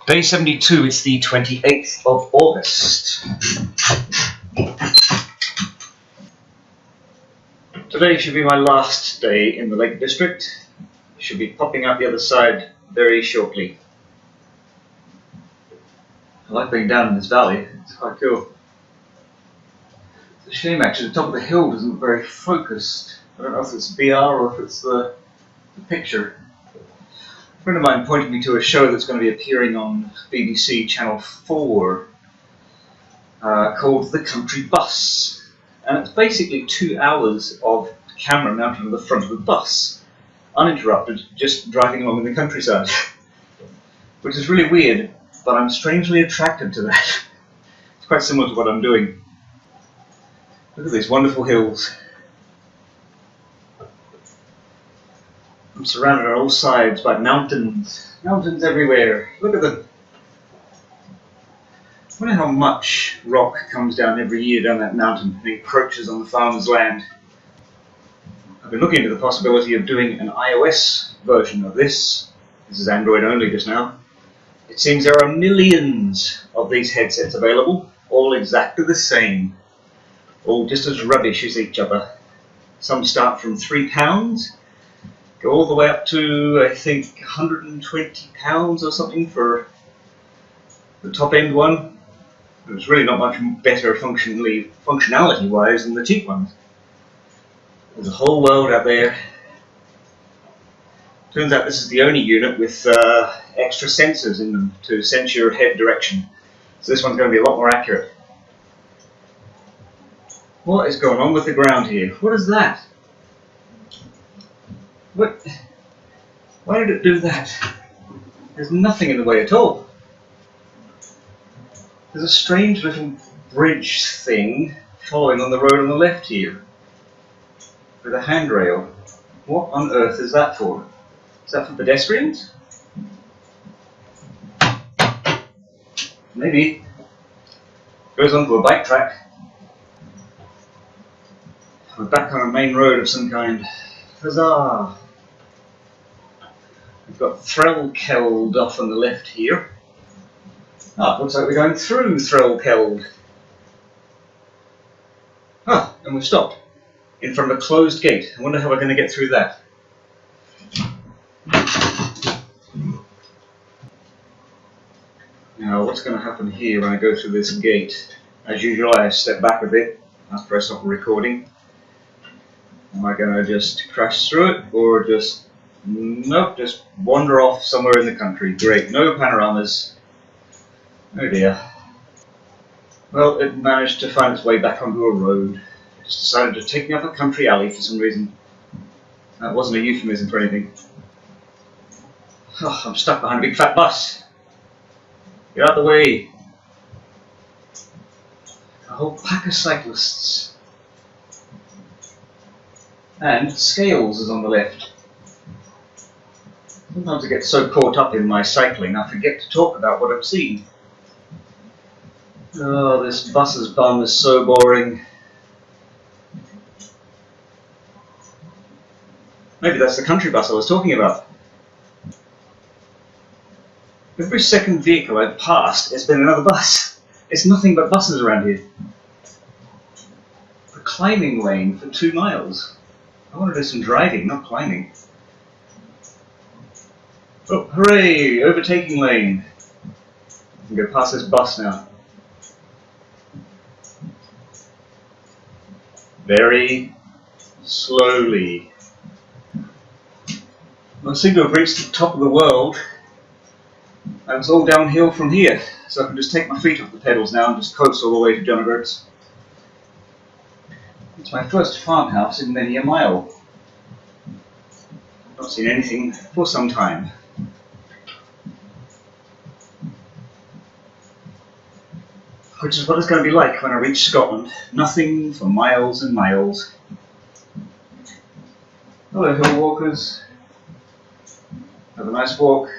Day 72 is the 28th of August. Today should be my last day in the Lake District. Should be popping out the other side very shortly. I like being down in this valley, it's quite cool. It's a shame actually, the top of the hill doesn't look very focused. I don't know if it's BR or if it's the picture. A friend of mine pointed me to a show that's going to be appearing on BBC Channel 4 called The Country Bus. And it's basically 2 hours of camera mounted on the front of the bus, uninterrupted, just driving along in the countryside. Which is really weird, but I'm strangely attracted to that. It's quite similar to what I'm doing. Look at these wonderful hills. I'm surrounded on all sides by mountains. Mountains everywhere. Look at them. I wonder how much rock comes down every year down that mountain and encroaches on the farmer's land. I've been looking into the possibility of doing an iOS version of this. This is Android only just now. It seems there are millions of these headsets available, all exactly the same. All just as rubbish as each other. Some start from £3, go all the way up to, I think, £120 or something for the top end one. It's really not much better functionality-wise than the cheap ones. There's a whole world out there. Turns out this is the only unit with extra sensors in them to sense your head direction. So this one's going to be a lot more accurate. What is going on with the ground here? What is that? What? Why did it do that? There's nothing in the way at all. There's a strange little bridge thing following on the road on the left here, with a handrail. What on earth is that for? Is that for pedestrians? Maybe. Goes onto a bike track. We're back on a main road of some kind. Huzzah! We've got Threlkeld off on the left here. Ah, looks like we're going through Threlkeld. Ah, and we've stopped in front of a closed gate. I wonder how we're going to get through that. Now, what's going to happen here when I go through this gate? As usual, I step back a bit after I stop recording. Am I going to just crash through it, or just... Nope, just wander off somewhere in the country. Great, no panoramas. Oh dear. Well, it managed to find its way back onto a road. It just decided to take me up a country alley for some reason. That wasn't a euphemism for anything. Oh, I'm stuck behind a big fat bus. Get out of the way. A whole pack of cyclists. And Scales is on the left. Sometimes I get so caught up in my cycling I forget to talk about what I've seen. Oh, this bus's bum is so boring. Maybe that's the country bus I was talking about. Every second vehicle I've passed has been another bus. It's nothing but buses around here. A climbing lane for 2 miles. I want to do some driving, not climbing. Oh, hooray! Overtaking lane. I can go past this bus now. Very slowly. I seem to have reached the top of the world, and it's all downhill from here, so I can just take my feet off the pedals now and just coast all the way to John O Groats. It's my first farmhouse in many a mile. Not seen anything for some time. Which is what it's going to be like when I reach Scotland. Nothing for miles and miles. Hello, hill walkers. Have a nice walk.